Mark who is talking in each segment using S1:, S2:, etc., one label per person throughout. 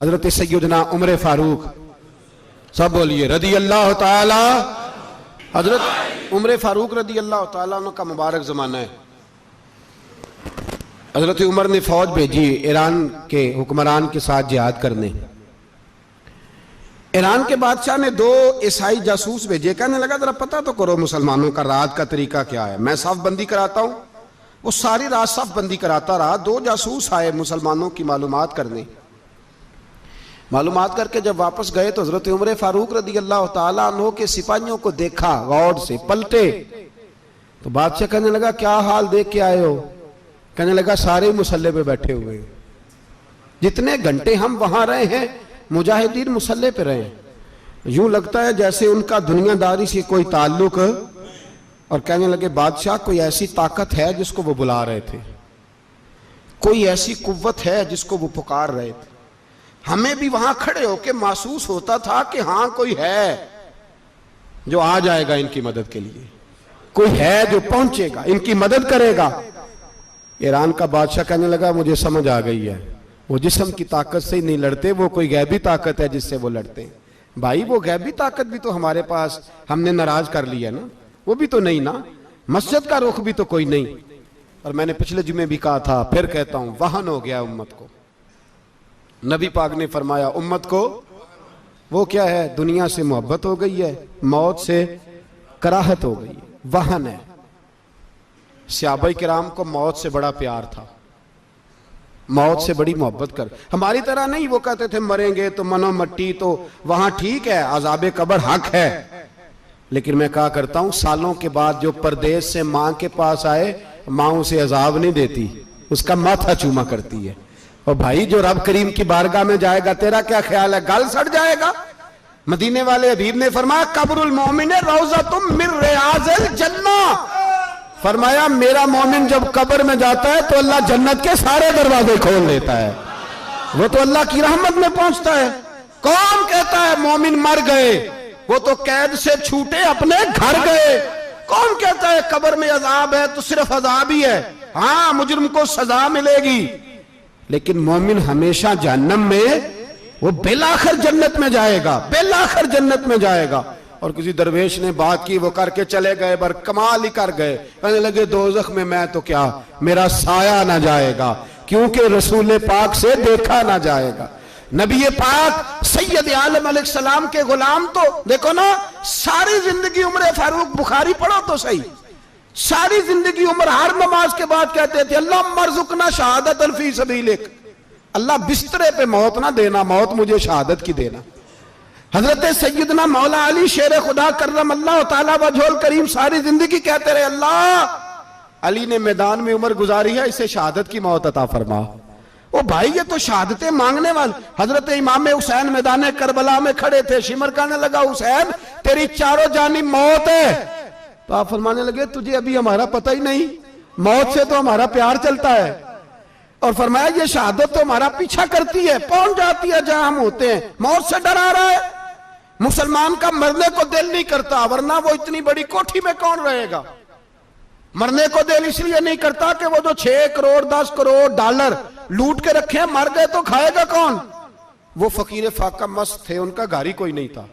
S1: हजरत सैयदना उमर फारूक, सब बोलिए रदी अल्लाह ताला। हजरत उमर फारूक रदी अल्लाह ताला का मुबारक ज़माना है। हजरत उमर ने फौज भेजी ईरान के हुक्मरान के साथ जिहाद करने। ईरान के बादशाह ने 2 ईसाई जासूस भेजे, कहने लगा जरा पता तो करो मुसलमानों का रात का तरीका क्या है, मैं साफ बंदी कराता हूं। वो सारी रात साफ बंदी कराता रहा। 2 जासूस आए मुसलमानों की मालूमात करने। मालूमात करके जब वापस गए तो हजरत उमर फारूक रदी अल्लाह ताला अन्हु के सिपाहियों को देखा, गौर से पलटे तो बादशाह कहने लगा क्या हाल देख के आए हो? कहने लगा सारे मुसल्ले पे बैठे हुए, जितने घंटे हम वहां रहे हैं मुजाहिदीन मुसल्ले पे रहे, यूं लगता है जैसे उनका दुनियादारी से कोई ताल्लुक। और कहने लगे बादशाह कोई ऐसी ताकत है जिसको वो बुला रहे थे, कोई ऐसी कुव्वत है जिसको वो पुकार रहे थे। हमें भी वहां खड़े होकर महसूस होता था कि हाँ कोई है जो आ जाएगा इनकी मदद के लिए, कोई है जो पहुंचेगा इनकी मदद करेगा। ईरान का बादशाह कहने लगा मुझे समझ आ गई है, वो जिस्म की ताकत से ही नहीं लड़ते, वो कोई गैबी ताकत है जिससे वो लड़ते हैं। भाई वो गैबी ताकत भी तो हमारे पास हमने नाराज कर लिया ना, वो भी तो नहीं ना, मस्जिद का रुख भी तो कोई नहीं। और मैंने पिछले जुमे भी कहा था, फिर कहता हूं, वहन हो गया उम्मत को। नबी पाक ने फरमाया उम्मत को वो क्या है, दुनिया से मोहब्बत हो गई है, मौत से कराहत हो गई है, वहन है। सहाबाए किराम को मौत से बड़ा प्यार था, मौत से बड़ी मोहब्बत कर, हमारी तरह नहीं। वो कहते थे मरेंगे तो मनो मट्टी, तो वहां ठीक है, अज़ाबे कब्र हक है। लेकिन मैं कहा करता हूं सालों के बाद जो परदेश से मां के पास आए, मां उसे अजाब नहीं देती, उसका माथा चूमा करती है। और भाई जो रब करीम की बारगाह में जाएगा, तेरा क्या ख्याल है, गल सड़ जाएगा? मदीने वाले हबीब ने फरमाया कब्रुल मोमिन रौज़तुम मिन रियाज़िल जन्ना, फरमाया मेरा मोमिन जब कब्र में जाता है तो अल्लाह जन्नत के सारे दरवाजे खोल देता है, वो तो अल्लाह की रहमत में पहुंचता है। कौन कहता है मोमिन मर गए, वो तो कैद से छूटे अपने घर गए। कौन कहता है कब्र में अजाब है तो सिर्फ अजाब ही है, हाँ मुजरिम को सजा मिलेगी, लेकिन मोमिन हमेशा जहन्नम में, वो बेलाखिर जन्नत में जाएगा, बेलाखिर जन्नत में जाएगा। और किसी दरवेश ने बात की, वो करके चले गए, बर कमाल ही कर गए, कहने लगे दोज़ख में मैं तो क्या, मेरा साया ना जाएगा, क्योंकि रसूल पाक से देखा ना जाएगा। नबी पाक सैयद आलम अलैहिस्सलाम के गुलाम तो देखो ना, सारी जिंदगी उमर फारूक, बुखारी पढ़ो तो सही, सारी जिंदगी उम्र हर नमाज के बाद कहते थे अल्लाह मरजुकना शहादत फी सबीलिक, अल्लाह बिस्तरे पे मौत ना देना, मौत मुझे शहादत की देना। हजरत सैयदना मौला अली शेर खुदा करम अल्लाह ताला वजहुल करीम सारी जिंदगी कहते रहे अल्लाह अली ने मैदान में उम्र गुजारी है, इसे शहादत की मौत अता फरमा। ओ भाई ये तो शहादतें मांगने वाले। हजरत इमाम हुसैन मैदान करबला में खड़े थे, शिमर कहने लगा हुसैन तेरी चारों जानी मौत है, तो आप फरमाने लगे तुझे अभी हमारा पता ही नहीं, मौत से तो हमारा प्यार चलता है। और फरमाया ये शहादत तो हमारा पीछा करती है, पहुंच जाती है जहां हम होते हैं, मौत से डरा रहा है। मुसलमान का मरने को दिल नहीं करता, वरना वो इतनी बड़ी कोठी में कौन रहेगा। मरने को दिल इसलिए नहीं करता कि वो जो 6 करोड़ 10 करोड़ डॉलर लूट के रखे, मर गए तो खाएगा कौन। वो फकीर फाका मस्त थे, उनका घर ही कोई नहीं था,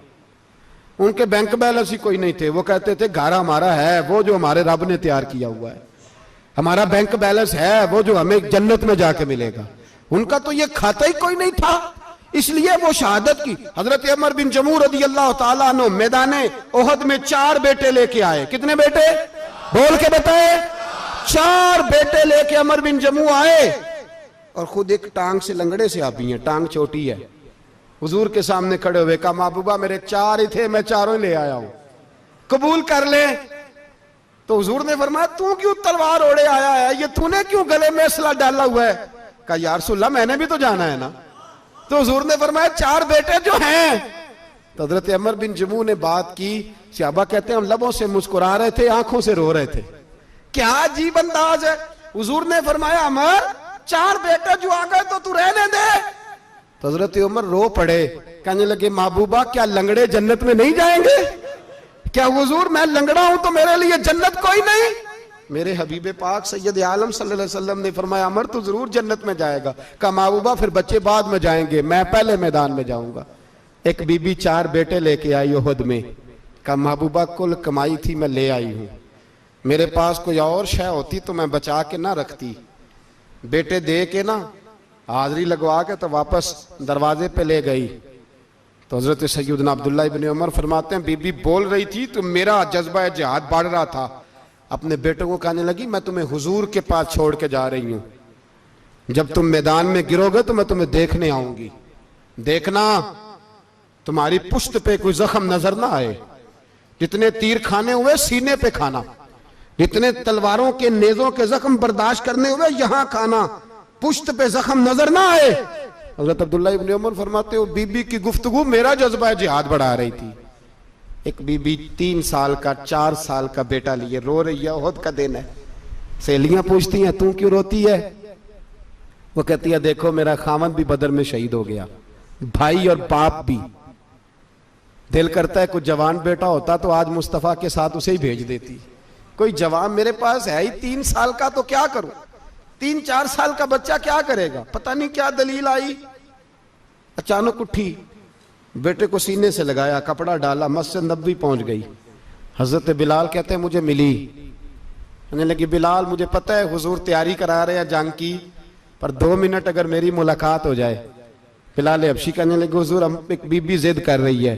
S1: उनके बैंक बैलेंस ही कोई नहीं थे। वो कहते थे घर हमारा है वो जो हमारे रब ने तैयार किया हुआ है, हमारा बैंक बैलेंस है वो जो हमें जन्नत में जाके मिलेगा। उनका तो ये खाता ही कोई नहीं था, इसलिए वो शहादत की। हजरत उमर बिन जमू रदी अल्लाह ताला अन्हु मैदाने ओहद में 4 बेटे लेके आए। कितने बेटे बोल के बताए? 4 बेटे लेके उमर बिन जमू आए, और खुद एक टांग से लंगड़े से आप ही हैं, टांग छोटी है। हुजूर के सामने खड़े हुए कहा महबूबा मेरे 4 ही थे, मैं 4 ही ले आया हूं, कबूल कर ले। तो हुजूर ने फरमाया तू क्यों तलवार ओढ़े आया है, ये तूने क्यों गले में असला डाला हुआ है? कहा या रसूलल्लाह मैंने भी तो जाना है ना। तो हुजूर ने फरमाया 4 बेटे जो हैं। तो हजरत उमर बिन जमू ने बात की, सहाबा कहते हैं हम लबों से मुस्कुरा रहे थे, आंखों से रो रहे थे, क्या अजीब अंदाज है। हुजूर ने फरमाया उमर 4 बेटे जो आ गए तो तू रहने दे। तो हजरत उमर रो पड़े, कहने लगे महबूबा क्या लंगड़े जन्नत में नहीं जाएंगे? क्या हुजूर मैं लंगड़ा हूं तो मेरे लिए जन्नत कोई नहीं? मेरे हबीब पाक सैयद आलम सल्लल्लाहु अलैहि वसल्लम ने फरमाया अमर तो जरूर जन्नत में जाएगा। कहा महबूबा फिर बच्चे बाद में जाएंगे, मैं पहले मैदान में जाऊंगा। एक बीबी 4 बेटे लेके आई उहद में। कहा महबूबा कुल कमाई थी मैं ले आई हूं, मेरे पास कोई और शय होती तो मैं बचा के ना रखती। बेटे दे के ना हाजिरी लगवा के तो वापस दरवाजे पे ले गई। तो हजरत सैयदना अब्दुल्लाह इब्न उमर फरमाते हैं बीबी बोल रही थी तो मेरा जज्बा जिहाद बढ़ रहा था। अपने बेटों को कहने लगी मैं तुम्हें हुजूर के पास छोड़ के जा रही हूं, जब तुम मैदान में गिरोगे तो मैं तुम्हें देखने आऊंगी, देखना तुम्हारी पुश्त पे कोई जख्म नजर ना आए। जितने तीर खाने हुए सीने पे खाना, जितने तलवारों के नेजों के जख्म बर्दाश्त करने हुए यहां खाना, पुश्त पे जख्म नजर ना आए। हजरत अब्दुल्लाह इब्न उमर फरमाते हो बीबी की गुफ्तगू मेरा जज्बा जिहाद बढ़ा रही थी। एक बीबी 3 साल का 4 साल का बेटा लिए रो रही है, ओहद का दिन है। सहेलियां पूछती हैं तू क्यों रोती है? वो कहती है देखो मेरा खामद भी बदर में शहीद हो गया, भाई और बाप भी। दिल करता है कोई जवान बेटा होता तो आज मुस्तफा के साथ उसे ही भेज देती। कोई जवान मेरे पास है ही 3 साल का तो क्या करूं, 3-4 साल का बच्चा क्या करेगा? पता नहीं क्या दलील आई, अचानक उठी, बेटे को सीने से लगाया, कपड़ा डाला, मस्जिद नबवी पहुंच गई। हजरत बिलाल कहते हैं मुझे मिली, कहने लगी बिलाल मुझे पता है हुजूर तैयारी करा रहे हैं जंग की, पर 2 मिनट अगर मेरी मुलाकात हो जाए। बिलाल हबशी कहने लगे हुजूर हम एक बीबी जिद कर रही है।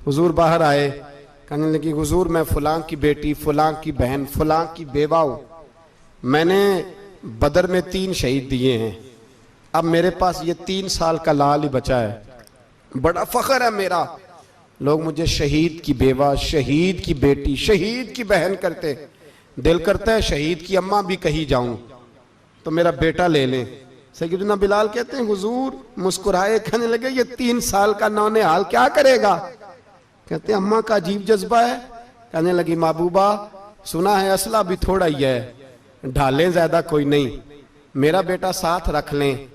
S1: हुजूर बाहर आए, कहने लगी हुजूर मैं फलां की बेटी, फलां की बहन, फलां की बेवा हूं, मैंने बदर में 3 शहीद दिए हैं, अब मेरे पास ये 3 साल का लाल ही बचा है, बड़ा फख्र है मेरा। लोग मुझे शहीद की बेवा, शहीद की बेटी, शहीद की बहन करते, दिल करता है शहीद की अम्मा भी कहीं जाऊं तो मेरा बेटा ले ले। सैयदना बिलाल कहते हैं हुजूर मुस्कुराए, कहने लगे ये 3 साल का नौनिहाल क्या करेगा? कहते हैं अम्मा का अजीब जज्बा है। कहने लगी महबूबा सुना है असला भी थोड़ा ही है, ढालें ज्यादा कोई नहीं, मेरा बेटा साथ रख लें,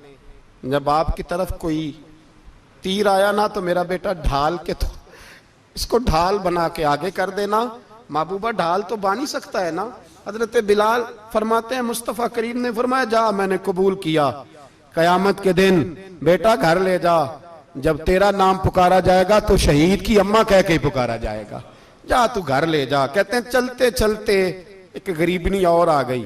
S1: जब आपकी तरफ कोई तीर आया ना तो मेरा बेटा ढाल के तो इसको ढाल बना के आगे कर देना। महबूबा ढाल तो बानी सकता है ना। हजरत बिलाल फरमाते हैं मुस्तफ़ा करीम ने फरमाया जा मैंने कबूल किया, कयामत के दिन बेटा घर ले जा, जब तेरा नाम पुकारा जाएगा तो शहीद की अम्मा कह के ही पुकारा जाएगा, जा तू घर ले जा। कहते हैं चलते चलते एक गरीबनी और आ गई,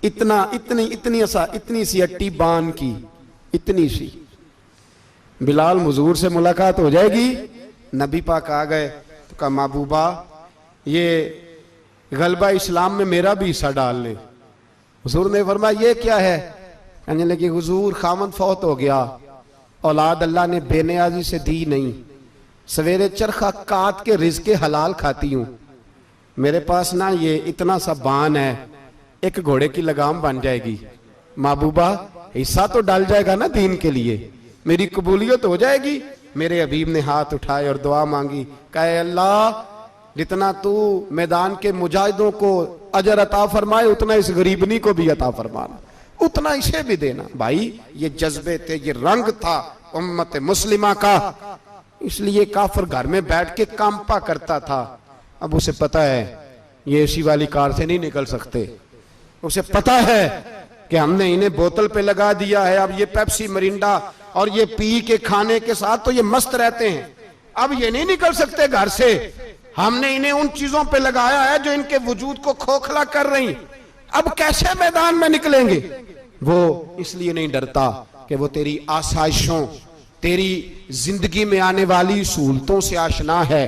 S1: इतनी सी अट्टी बान की, इतनी सी। बिलाल हुजूर से मुलाकात हो जाएगी, नबी पाक आ गए तो कहा महबूबा ये गलबा इस्लाम में मेरा भी हिस्सा डाल ले। हुजूर ने फरमाया ये क्या है? कहने लगे हुजूर खामद फौत हो गया, औलाद अल्लाह ने बेनियाजी से दी नहीं, सवेरे चरखा काट के रिज़्क़े हलाल खाती हूं, मेरे पास ना ये इतना सा बान है, एक घोड़े की लगाम बन जाएगी, महबूबा हिस्सा तो डाल जाएगा ना दीन के लिए, मेरी कबूलियत हो जाएगी। मेरे हबीब ने हाथ उठाए और दुआ मांगी, कहे अल्लाह जितना तू मैदान के मुजाहिदों को अजर अता फरमाए उतना इस गरीबनी को भी अता फरमाना, उतना इसे भी देना। भाई ये जज्बे थे, ये रंग था उम्मत मुस्लिमा का, इसलिए काफिर घर में बैठ के कांपा करता था। अब उसे पता है ये एसी वाली कार से नहीं निकल सकते, उसे पता है कि हमने इन्हें बोतल पे लगा दिया है, अब ये पेप्सी मरिंडा और ये पी के खाने के साथ तो ये मस्त रहते हैं, अब ये नहीं निकल सकते घर से, हमने इन्हें उन चीजों पे लगाया है जो इनके वजूद को खोखला कर रही, अब कैसे मैदान में निकलेंगे? वो इसलिए नहीं डरता कि वो तेरी आसाइशों, तेरी जिंदगी में आने वाली सहूलतों से आशना है।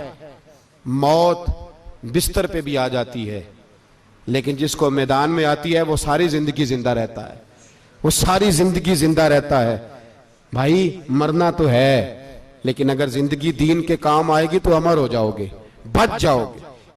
S1: मौत बिस्तर पे भी आ जाती है, लेकिन जिसको मैदान में आती है वो सारी जिंदगी जिंदा रहता है, वो सारी जिंदगी जिंदा रहता है। भाई मरना तो है, लेकिन अगर जिंदगी दीन के काम आएगी तो अमर हो जाओगे, बच जाओगे।